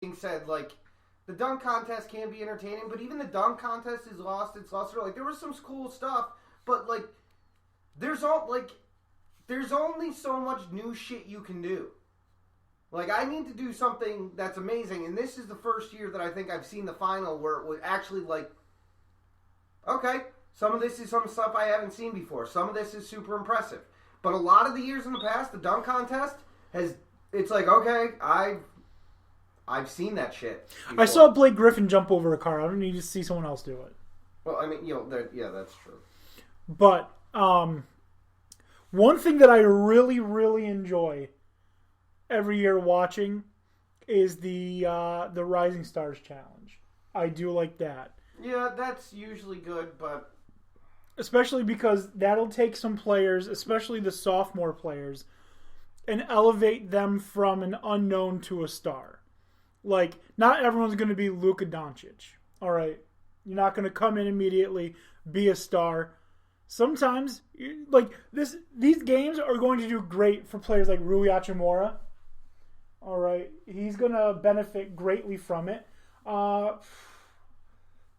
being said, like, the dunk contest can be entertaining, but even the dunk contest is lost. It's lost. Like, there was some cool stuff, but like, there's only so much new shit you can do. Like, I need to do something that's amazing, and this is the first year that I think I've seen the final where it was actually like, okay, some of this is some stuff I haven't seen before. Some of this is super impressive. But a lot of the years in the past, the dunk contest it's like, okay, I've seen that shit before. I saw Blake Griffin jump over a car. I don't need to see someone else do it. Well, I mean, yeah, that's true. But one thing that I really, really enjoy every year watching is the Rising Stars Challenge. I do like that. Yeah, that's usually good, but especially because that'll take some players, especially the sophomore players, and elevate them from an unknown to a star. Like, not everyone's going to be Luka Doncic. All right, you're not going to come in immediately, be a star. Sometimes, like these games are going to do great for players like Rui Hachimura. All right, he's going to benefit greatly from it.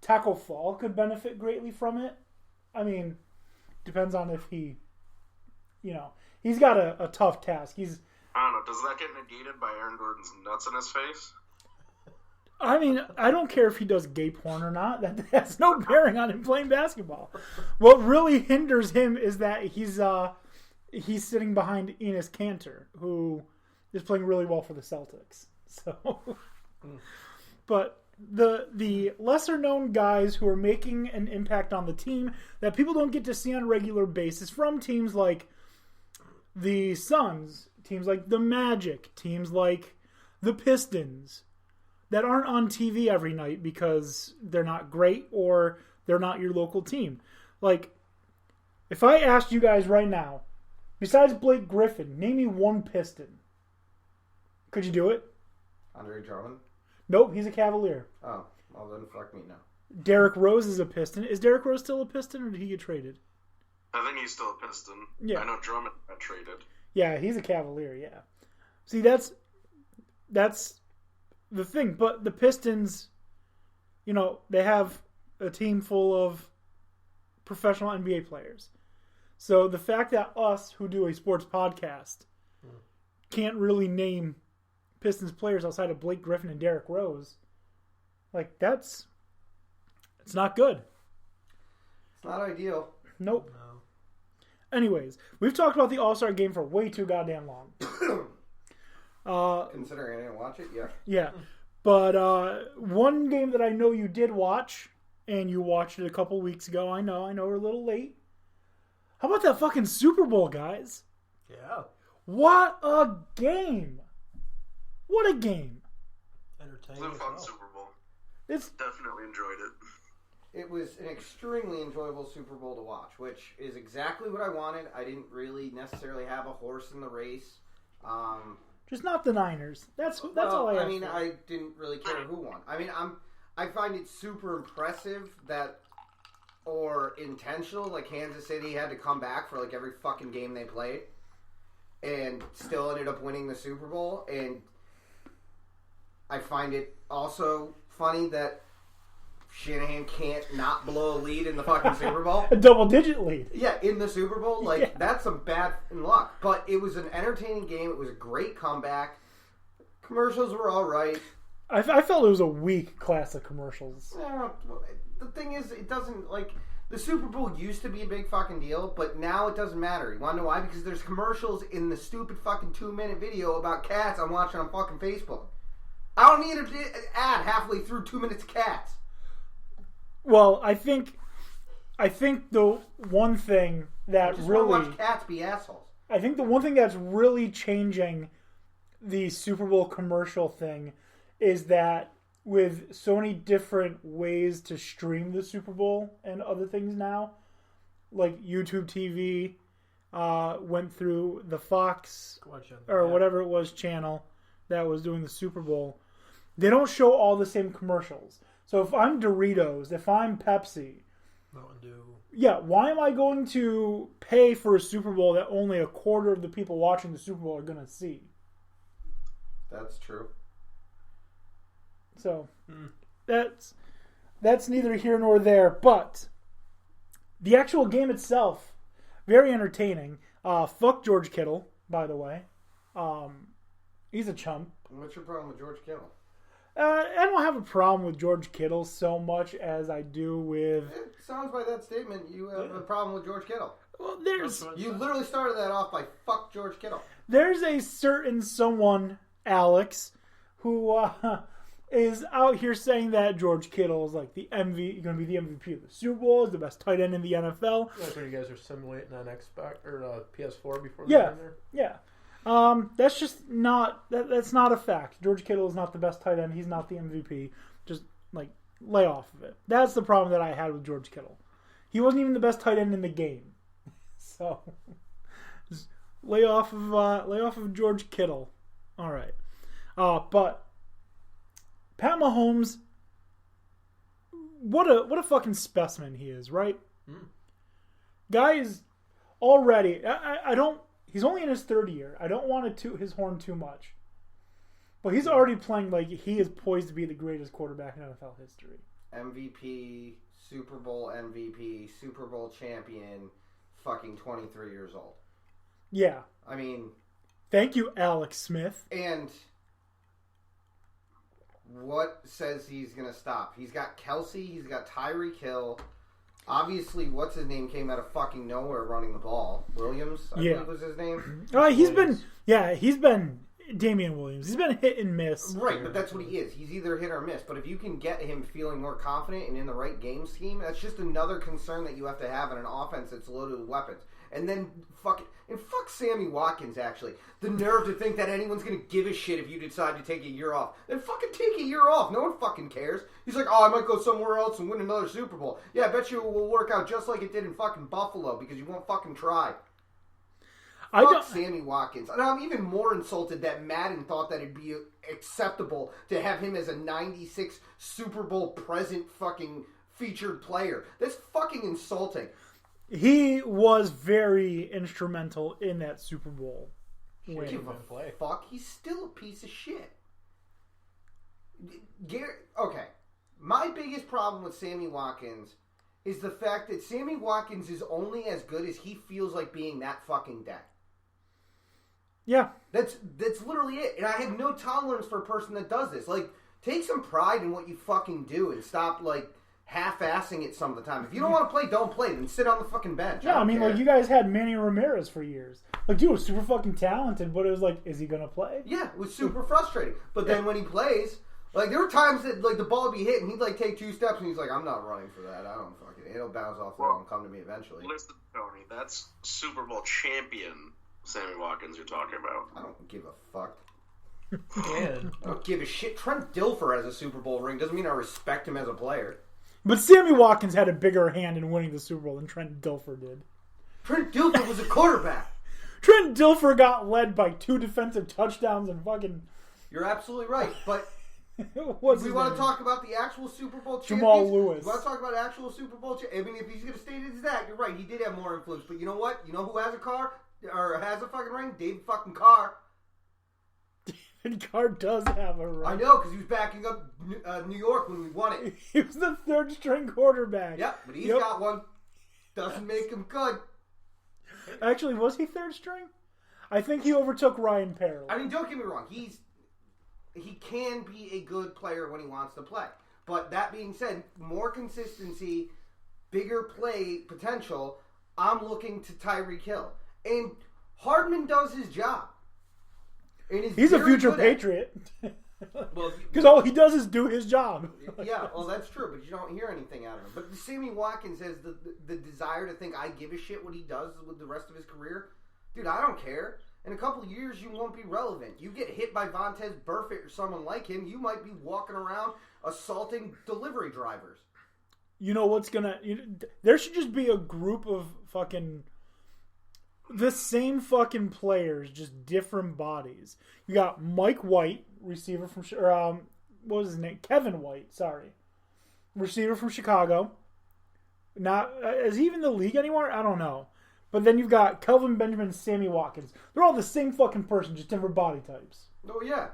Taco Fall could benefit greatly from it. I mean, depends on if he's got a tough task. I don't know. Does that get negated by Aaron Gordon's nuts in his face? I mean, I don't care if he does gay porn or not. That has no bearing on him playing basketball. What really hinders him is that he's sitting behind Enes Kanter, who is playing really well for the Celtics. So, but the lesser known guys who are making an impact on the team that people don't get to see on a regular basis from teams like the Suns, teams like the Magic, teams like the Pistons, that aren't on TV every night because they're not great or they're not your local team. Like, if I asked you guys right now, besides Blake Griffin, name me one Piston. Could you do it? Andre Drummond? Nope, he's a Cavalier. Oh, well then fuck me now. Derrick Rose is a Piston. Is Derrick Rose still a Piston or did he get traded? I think he's still a Piston. Yeah. I know Drummond got traded. Yeah, he's a Cavalier, yeah. See, that's the thing. But the Pistons, they have a team full of professional NBA players. So the fact that us, who do a sports podcast, can't really name Pistons players outside of Blake Griffin and Derrick Rose, like, it's not good. It's not ideal. Nope. No. Anyways, we've talked about the All-Star Game for way too goddamn long. Considering I didn't watch it, yeah. Yeah. But one game that I know you did watch, and you watched it a couple weeks ago. I know we're a little late. How about that fucking Super Bowl, guys? Yeah. What a game! What a game! Entertaining. It was a fun as well. Super Bowl. It's Definitely enjoyed it. It was an extremely enjoyable Super Bowl to watch, which is exactly what I wanted. I didn't really necessarily have a horse in the race. just not the Niners. That's all I asked for. I didn't really care who won. I mean, I find it super impressive or intentional, like Kansas City had to come back for like every fucking game they played and still ended up winning the Super Bowl. And I find it also funny that Shanahan can't not blow a lead in the fucking Super Bowl. A double-digit lead. Yeah, in the Super Bowl. Like, that's some bad luck. But it was an entertaining game. It was a great comeback. Commercials were all right. I felt it was a weak class of commercials. The thing is, it doesn't, like, the Super Bowl used to be a big fucking deal, but now it doesn't matter. You want to know why? Because there's commercials in the stupid fucking 2-minute video about cats I'm watching on fucking Facebook. I don't need an ad halfway through 2 minutes of cats. Well, I think the one thing that just really want to watch cats be assholes. I think the one thing that's really changing the Super Bowl commercial thing is that with so many different ways to stream the Super Bowl and other things now, like YouTube TV went through the Fox or whatever it was channel that was doing the Super Bowl. They don't show all the same commercials. So if I'm Doritos, if I'm Pepsi, yeah, why am I going to pay for a Super Bowl that only a quarter of the people watching the Super Bowl are going to see? That's true. So that's neither here nor there. But the actual game itself, very entertaining. Fuck George Kittle, by the way. He's a chump. What's your problem with George Kittle? I don't have a problem with George Kittle so much as I do with... It sounds by that statement you have a problem with George Kittle. Well, you literally started that off by fuck George Kittle. There's a certain someone, Alex, who is out here saying that George Kittle is like going to be the MVP of the Super Bowl, is the best tight end in the NFL. That's what you guys are simulating on Xbox or PS4 before Yeah, in there? yeah. That's just not that's not a fact. George Kittle is not the best tight end. He's not the MVP. Just like lay off of it. That's the problem that I had with George Kittle. He wasn't even the best tight end in the game. So just lay off of George Kittle. All right. But Pat Mahomes, what a fucking specimen he is, right? Guy is already. I don't. He's only in his third year. I don't want to toot his horn too much. But he's already playing like he is poised to be the greatest quarterback in NFL history. MVP, Super Bowl MVP, Super Bowl champion, fucking 23 years old. Yeah. I mean... Thank you, Alex Smith. And what says he's going to stop? He's got Kelsey, he's got Tyreek Hill... Obviously, what's his name came out of fucking nowhere running the ball. Williams, I believe was his name. He's been Damian Williams. He's been hit and miss. Right, but that's what he is. He's either hit or miss. But if you can get him feeling more confident and in the right game scheme, that's just another concern that you have to have in an offense that's loaded with weapons. And then fuck Sammy Watkins, actually. The nerve to think that anyone's going to give a shit if you decide to take a year off. Then fucking take a year off. No one fucking cares. He's like, I might go somewhere else and win another Super Bowl. Yeah, I bet you it will work out just like it did in fucking Buffalo because you won't fucking try. Fuck Sammy Watkins. And I'm even more insulted that Madden thought that it'd be acceptable to have him as a 96 Super Bowl present fucking featured player. That's fucking insulting. He was very instrumental in that Super Bowl win. Give a fuck. He's still a piece of shit. Okay. My biggest problem with Sammy Watkins is the fact that Sammy Watkins is only as good as he feels like being that fucking day. Yeah. That's literally it. And I have no tolerance for a person that does this. Like, take some pride in what you fucking do and stop, like, half-assing it some of the time. If you don't want to play, don't play. Then sit on the fucking bench. Yeah, I mean, like, you guys had Manny Ramirez for years. Like, dude was super fucking talented, but it was like, is he going to play? Yeah, it was super frustrating. But then when he plays, like, there were times that, like, the ball would be hit and he'd, like, take 2 steps and he's like, I'm not running for that. I don't fucking... It'll bounce off the wall and come to me eventually. Listen, Tony, that's Super Bowl champion Sammy Watkins you're talking about. I don't give a fuck. Yeah. I don't give a shit. Trent Dilfer has a Super Bowl ring. Doesn't mean I respect him as a player. But Sammy Watkins had a bigger hand in winning the Super Bowl than Trent Dilfer did. Trent Dilfer was a quarterback. Trent Dilfer got led by 2 defensive touchdowns and fucking... You're absolutely right, but... What's we want to talk about the actual Super Bowl champions. Jamal Lewis. We want to talk about actual Super Bowl champions. I mean, if he's going to state it as that, you're right. He did have more influence. But you know what? You know who has a car? Or has a fucking ring? David fucking Carr. David Carr does have a ring. I know, because he was backing up New York when we won it. He was the 3rd string quarterback. Yep, but he's got one. Doesn't make him good. Actually, was he 3rd string? I think he overtook Ryan Perrill. I mean, don't get me wrong. He can be a good player when he wants to play. But that being said, more consistency, bigger play potential, I'm looking to Tyreek Hill. And Hardman does his job. He's a future Patriot. Well, because all he does is do his job. Yeah, well, that's true, but you don't hear anything out of him. But Sammy Watkins has the desire to think, I give a shit what he does with the rest of his career. Dude, I don't care. In a couple of years, you won't be relevant. You get hit by Vontaze Burfict or someone like him, you might be walking around assaulting delivery drivers. You know what's gonna... there should just be a group of fucking... the same fucking players, just different bodies. You got Mike White, receiver from... what was his name? Kevin White, sorry. Receiver from Chicago. Not... is he even in the league anymore? I don't know. But then you've got Kelvin Benjamin and Sammy Watkins. They're all the same fucking person, just different body types. Oh, yeah.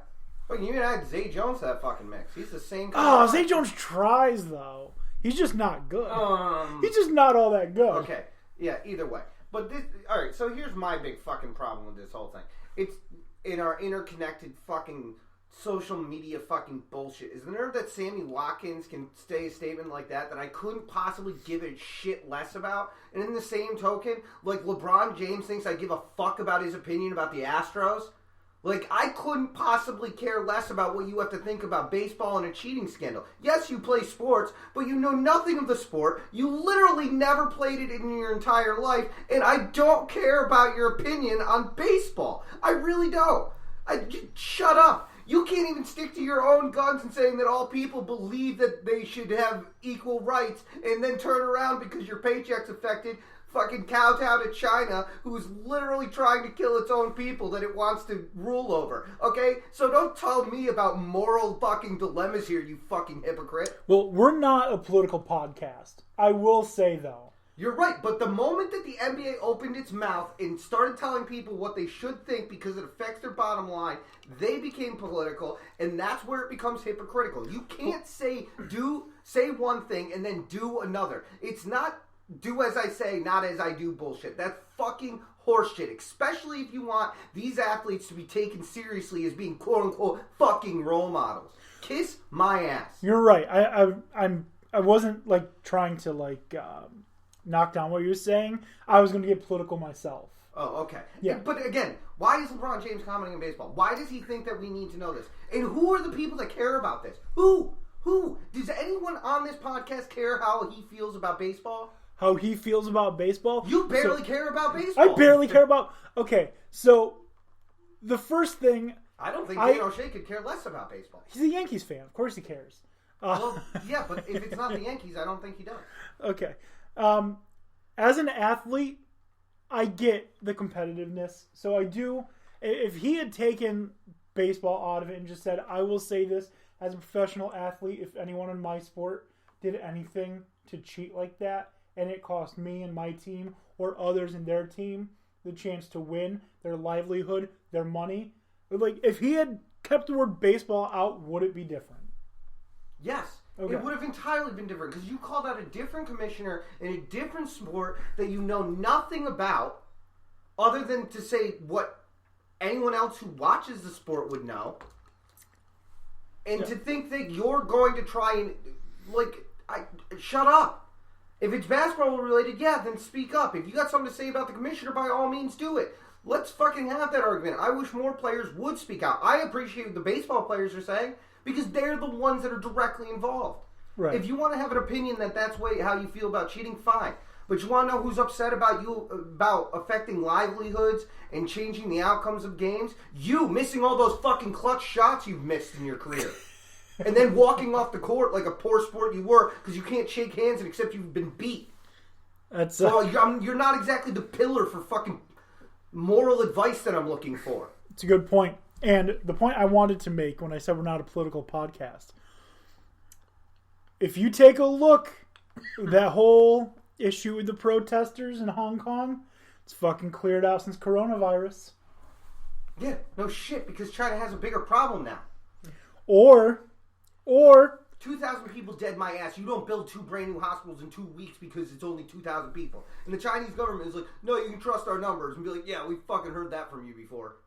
Well, you add Zay Jones to that fucking mix. He's the same. Zay Jones tries though. He's just not good. Um, He's just not all that good. Okay, yeah. Either way, but this. All right. So here's my big fucking problem with this whole thing. It's in our interconnected fucking social media fucking bullshit. Is the nerve that Sammy Watkins can say a statement like that I couldn't possibly give a shit less about? And in the same token, like LeBron James thinks I give a fuck about his opinion about the Astros. Like, I couldn't possibly care less about what you have to think about baseball and a cheating scandal. Yes, you play sports, but you know nothing of the sport. You literally never played it in your entire life, and I don't care about your opinion on baseball. I really don't. Shut up. You can't even stick to your own guns and saying that all people believe that they should have equal rights and then turn around because your paycheck's affected. Fucking kowtow to China, who's literally trying to kill its own people that it wants to rule over. Okay? So don't tell me about moral fucking dilemmas here, you fucking hypocrite. Well, we're not a political podcast. I will say, though. You're right, but the moment that the NBA opened its mouth and started telling people what they should think because it affects their bottom line, they became political, and that's where it becomes hypocritical. You can't say one thing and then do another. It's not do as I say, not as I do bullshit. That's fucking horseshit, especially if you want these athletes to be taken seriously as being quote-unquote fucking role models. Kiss my ass. You're right. I wasn't, like, trying to, like, knock down what you were saying. I was going to get political myself. Oh, okay. Yeah. But again, why is LeBron James commenting on baseball? Why does he think that we need to know this? And who are the people that care about this? Who? Does anyone on this podcast care how he feels about baseball? How he feels about baseball? You barely care about baseball. I barely care about... Okay, so the first thing... I don't think Dan O'Shea could care less about baseball. He's a Yankees fan. Of course he cares. Well, yeah, but if it's not the Yankees, I don't think he does. Okay. As an athlete, I get the competitiveness. So I do. If he had taken baseball out of it and just said, I will say this as a professional athlete, if anyone in my sport did anything to cheat like that, and it cost me and my team or others in their team the chance to win, their livelihood, their money. Like, if he had kept the word baseball out, would it be different? Yes. Okay. It would have entirely been different because you called out a different commissioner in a different sport that you know nothing about other than to say what anyone else who watches the sport would know. And to think that you're going to try and, shut up. If it's basketball related, yeah, then speak up. If you got something to say about the commissioner, by all means do it. Let's fucking have that argument. I wish more players would speak out. I appreciate what the baseball players are saying because they're the ones that are directly involved. Right. If you want to have an opinion that that's how you feel about cheating, fine. But you want to know who's upset about affecting livelihoods and changing the outcomes of games? You missing all those fucking clutch shots you've missed in your career. And then walking off the court like a poor sport you were because you can't shake hands and accept you've been beat. That's you're not exactly the pillar for fucking moral advice that I'm looking for. It's a good point. And the point I wanted to make when I said we're not a political podcast, if you take a look at that whole issue with the protesters in Hong Kong, it's fucking cleared out since coronavirus. Yeah, no shit, because China has a bigger problem now. Or 2,000 people dead my ass. You don't build 2 brand new hospitals in 2 weeks because it's only 2,000 people. And the Chinese government is like, no, you can trust our numbers. And be like, yeah, we fucking heard that from you before.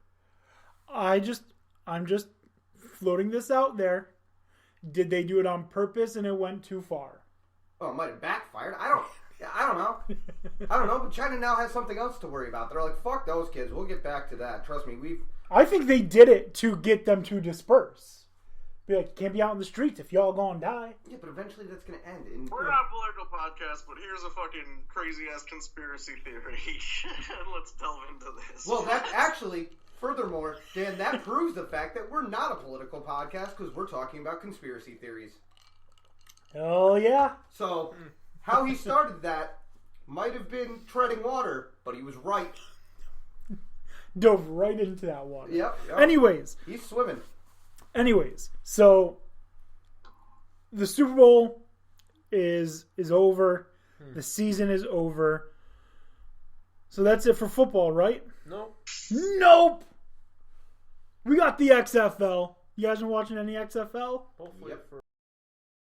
I'm just floating this out there. Did they do it on purpose and it went too far? Oh, it might have backfired. I don't know. But China now has something else to worry about. They're like, fuck those kids. We'll get back to that. Trust me, I think they did it to get them to disperse. Be like, can't be out in the streets if y'all gonna die. Yeah, but eventually that's gonna end. We're not a political podcast, but here's a fucking crazy-ass conspiracy theory. Let's delve into this. Well, that actually, furthermore, Dan, that proves the fact that we're not a political podcast because we're talking about conspiracy theories. Oh, yeah. So, how he started that might have been treading water, but he was right. Dove right into that water. Yep. Anyways. He's swimming. So the Super Bowl is over. The season is over. So that's it for football, right? Nope. We got the XFL. You guys been watching any XFL? Hopefully Yep. for